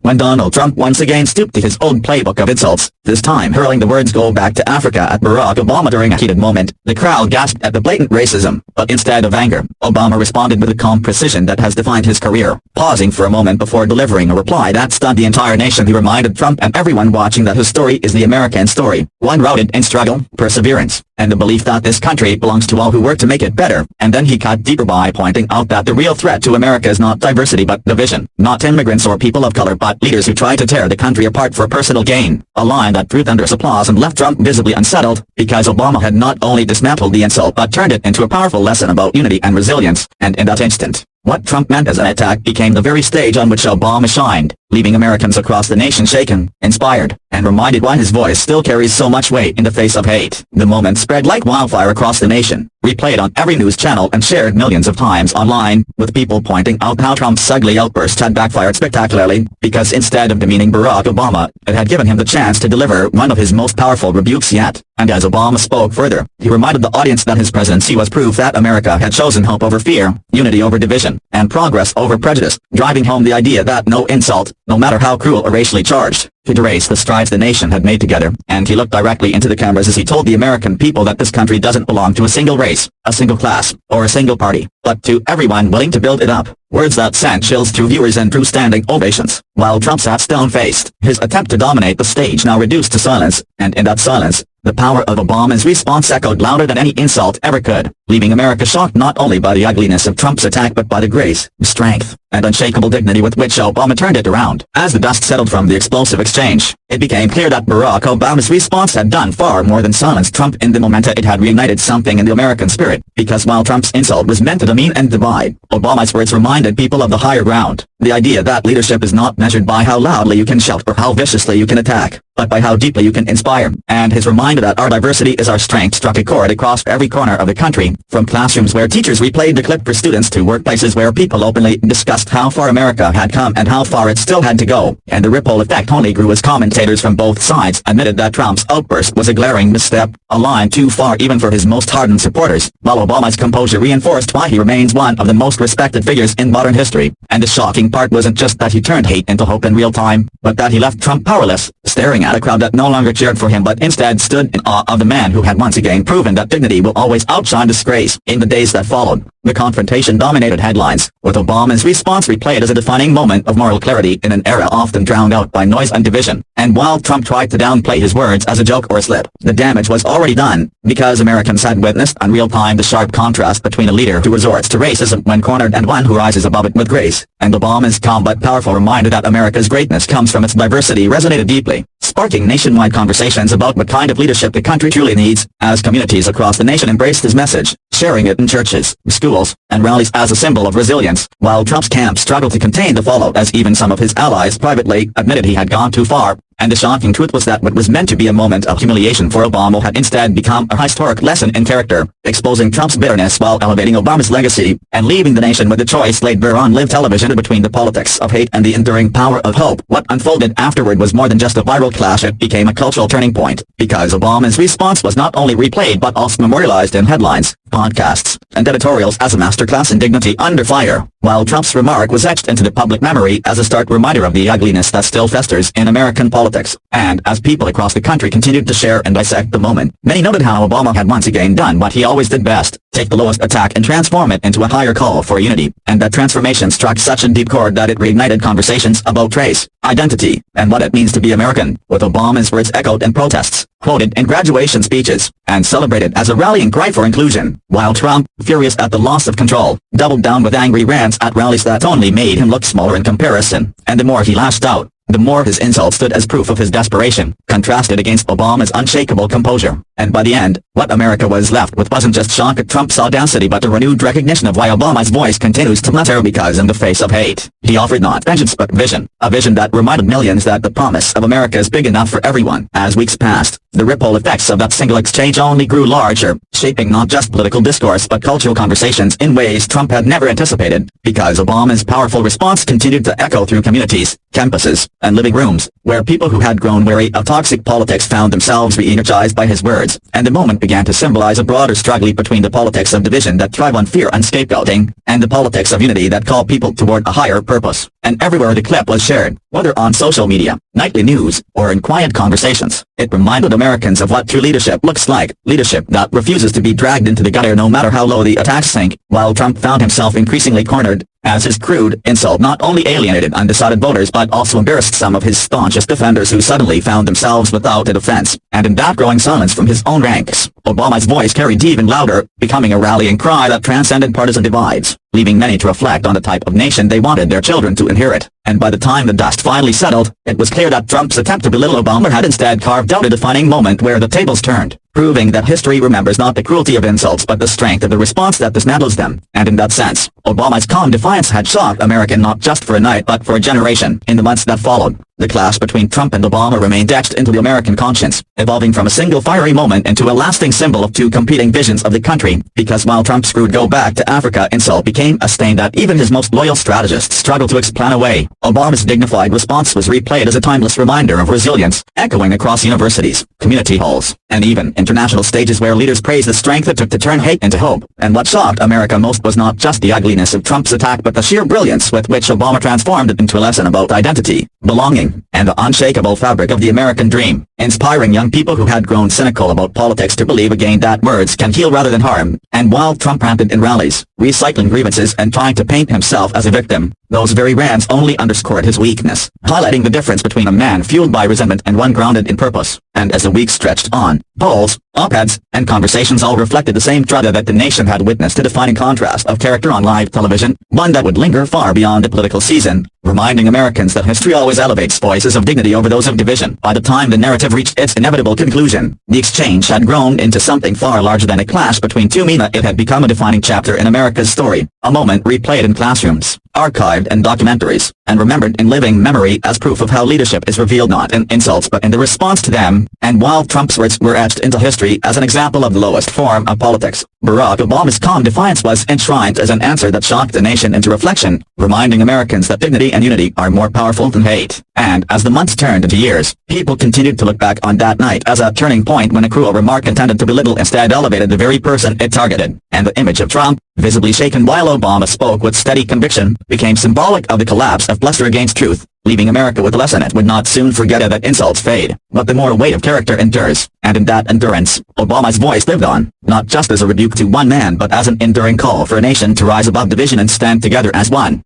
when Donald Trump once again stooped to his old playbook of insults, this time hurling the words "Go back to Africa" at Barack Obama during a heated moment. The crowd gasped at the blatant racism, but instead of anger, Obama responded with the calm precision that has defined his career. Pausing for a moment before delivering a reply that stunned the entire nation, he reminded Trump and everyone watching that his story is the American story, one rooted in struggle, perseverance, and the belief that this country belongs to all who work to make it better. And then he cut deeper by pointing out that the real threat to America is not diversity but division, not immigrants or people of color but leaders who try to tear the country apart for personal gain, a line that drew thunderous applause and left Trump visibly unsettled, because Obama had not only dismantled the insult but turned it into a powerful lesson about unity and resilience, and in that instant, what Trump meant as an attack became the very stage on which Obama shined, leaving Americans across the nation shaken, inspired, and reminded why his voice still carries so much weight in the face of hate. The moment spread like wildfire across the nation, replayed on every news channel and shared millions of times online, with people pointing out how Trump's ugly outburst had backfired spectacularly, because instead of demeaning Barack Obama, it had given him the chance to deliver one of his most powerful rebukes yet. And as Obama spoke further, he reminded the audience that his presidency was proof that America had chosen hope over fear, unity over division, and progress over prejudice, driving home the idea that no insult, no matter how cruel or racially charged, could erase the strides the nation had made together. And he looked directly into the cameras as he told the American people that this country doesn't belong to a single race, a single class, or a single party, but to everyone willing to build it up. Words that sent chills through viewers and drew standing ovations. While Trump sat stone-faced, his attempt to dominate the stage now reduced to silence, and in that silence, the power of Obama's response echoed louder than any insult ever could, leaving America shocked not only by the ugliness of Trump's attack but by the grace, strength, and unshakable dignity with which Obama turned it around. As the dust settled from the explosive exchange, it became clear that Barack Obama's response had done far more than silence Trump in the moment. It had reignited something in the American spirit, because while Trump's insult was meant to demean and divide, Obama's words reminded people of the higher ground, the idea that leadership is not measured by how loudly you can shout or how viciously you can attack, but by how deeply you can inspire. And his reminder that our diversity is our strength struck a chord across every corner of the country, from classrooms where teachers replayed the clip for students to workplaces where people openly discussed how far America had come and how far it still had to go. And the ripple effect only grew as commentators from both sides admitted that Trump's outburst was a glaring misstep, a line too far even for his most hardened supporters, while Obama's composure reinforced why he remains one of the most respected figures in modern history. And the shocking part wasn't just that he turned hate into hope in real time, but that he left Trump powerless, staring at a crowd that no longer cheered for him but instead stood in awe of the man who had once again proven that dignity will always outshine disgrace. In the days that followed, the confrontation dominated headlines, with Obama's response replayed as a defining moment of moral clarity in an era often drowned out by noise and division. And while Trump tried to downplay his words as a joke or a slip, the damage was already done, because Americans had witnessed in real time the sharp contrast between a leader who resorts to racism when cornered and one who rises above it with grace. And Obama's calm but powerful reminder that America's greatness comes from its diversity resonated deeply, sparking nationwide conversations about what kind of leadership the country truly needs. As communities across the nation embraced his message, sharing it in churches, schools, and rallies as a symbol of resilience, while Trump's camp struggled to contain the fallout as even some of his allies privately admitted he had gone too far. And the shocking truth was that what was meant to be a moment of humiliation for Obama had instead become a historic lesson in character, exposing Trump's bitterness while elevating Obama's legacy, and leaving the nation with the choice laid bare on live television between the politics of hate and the enduring power of hope. What unfolded afterward was more than just a viral clash. It became a cultural turning point, because Obama's response was not only replayed but also memorialized in headlines, podcasts, and editorials as a masterclass in dignity under fire, while Trump's remark was etched into the public memory as a stark reminder of the ugliness that still festers in American politics. And as people across the country continued to share and dissect the moment, many noted how Obama had once again done what he always did best, take the lowest attack and transform it into a higher call for unity. And that transformation struck such a deep chord that it reignited conversations about race, identity, and what it means to be American, with Obama's words echoed in protests, quoted in graduation speeches, and celebrated as a rallying cry for inclusion, while Trump, furious at the loss of control, doubled down with angry rants at rallies that only made him look smaller in comparison. And the more he lashed out, the more his insult stood as proof of his desperation, contrasted against Obama's unshakable composure. And by the end, what America was left with wasn't just shock at Trump's audacity but a renewed recognition of why Obama's voice continues to matter, because in the face of hate, he offered not vengeance but vision, a vision that reminded millions that the promise of America is big enough for everyone. As weeks passed, the ripple effects of that single exchange only grew larger, shaping not just political discourse but cultural conversations in ways Trump had never anticipated, because Obama's powerful response continued to echo through communities, campuses, and living rooms, where people who had grown weary of toxic politics found themselves re-energized by his words, and the moment began to symbolize a broader struggle between the politics of division that thrive on fear and scapegoating, and the politics of unity that call people toward a higher purpose. And everywhere the clip was shared, whether on social media, nightly news, or in quiet conversations, it reminded Americans of what true leadership looks like, leadership that refuses to be dragged into the gutter no matter how low the attacks sink, while Trump found himself increasingly cornered, as his crude insult not only alienated undecided voters but also embarrassed some of his staunchest defenders who suddenly found themselves without a defense. And in that growing silence from his own ranks, Obama's voice carried even louder, becoming a rallying cry that transcended partisan divides, leaving many to reflect on the type of nation they wanted their children to inherit. And by the time the dust finally settled, it was clear that Trump's attempt to belittle Obama had instead carved out a defining moment where the tables turned, proving that history remembers not the cruelty of insults but the strength of the response that dismantles them. And in that sense, Obama's calm defiance had shocked America not just for a night but for a generation. In the months that followed, the clash between Trump and Obama remained etched into the American conscience, evolving from a single fiery moment into a lasting symbol of two competing visions of the country, because while Trump's crude "go back to Africa" insult became a stain that even his most loyal strategists struggled to explain away, Obama's dignified response was replayed as a timeless reminder of resilience, echoing across universities, community halls, and even international stages where leaders praised the strength it took to turn hate into hope. And what shocked America most was not just the ugliness of Trump's attack but the sheer brilliance with which Obama transformed it into a lesson about identity, belonging, and the unshakable fabric of the American dream, inspiring young people who had grown cynical about politics to believe again that words can heal rather than harm. And while Trump ranted in rallies, recycling grievances and trying to paint himself as a victim, those very rants only underscored his weakness, highlighting the difference between a man fueled by resentment and one grounded in purpose. And as the weeks stretched on, polls, op-eds, and conversations all reflected the same strata that the nation had witnessed, a defining contrast of character on live television, one that would linger far beyond the political season, reminding Americans that history always elevates voices of dignity over those of division. By the time the narrative reached its inevitable conclusion, the exchange had grown into something far larger than a clash between two men. It had become a defining chapter in America's story, a moment replayed in classrooms, archived in documentaries, and remembered in living memory as proof of how leadership is revealed not in insults but in the response to them. And while Trump's words were etched into history as an example of the lowest form of politics, Barack Obama's calm defiance was enshrined as an answer that shocked the nation into reflection, reminding Americans that dignity and unity are more powerful than hate. And as the months turned into years, people continued to look back on that night as a turning point when a cruel remark intended to belittle instead elevated the very person it targeted, and the image of Trump, visibly shaken while Obama spoke with steady conviction, became symbolic of the collapse of bluster against truth, leaving America with a lesson it would not soon forget: that insults fade, but the moral weight of character endures. And in that endurance, Obama's voice lived on, not just as a rebuke to one man but as an enduring call for a nation to rise above division and stand together as one.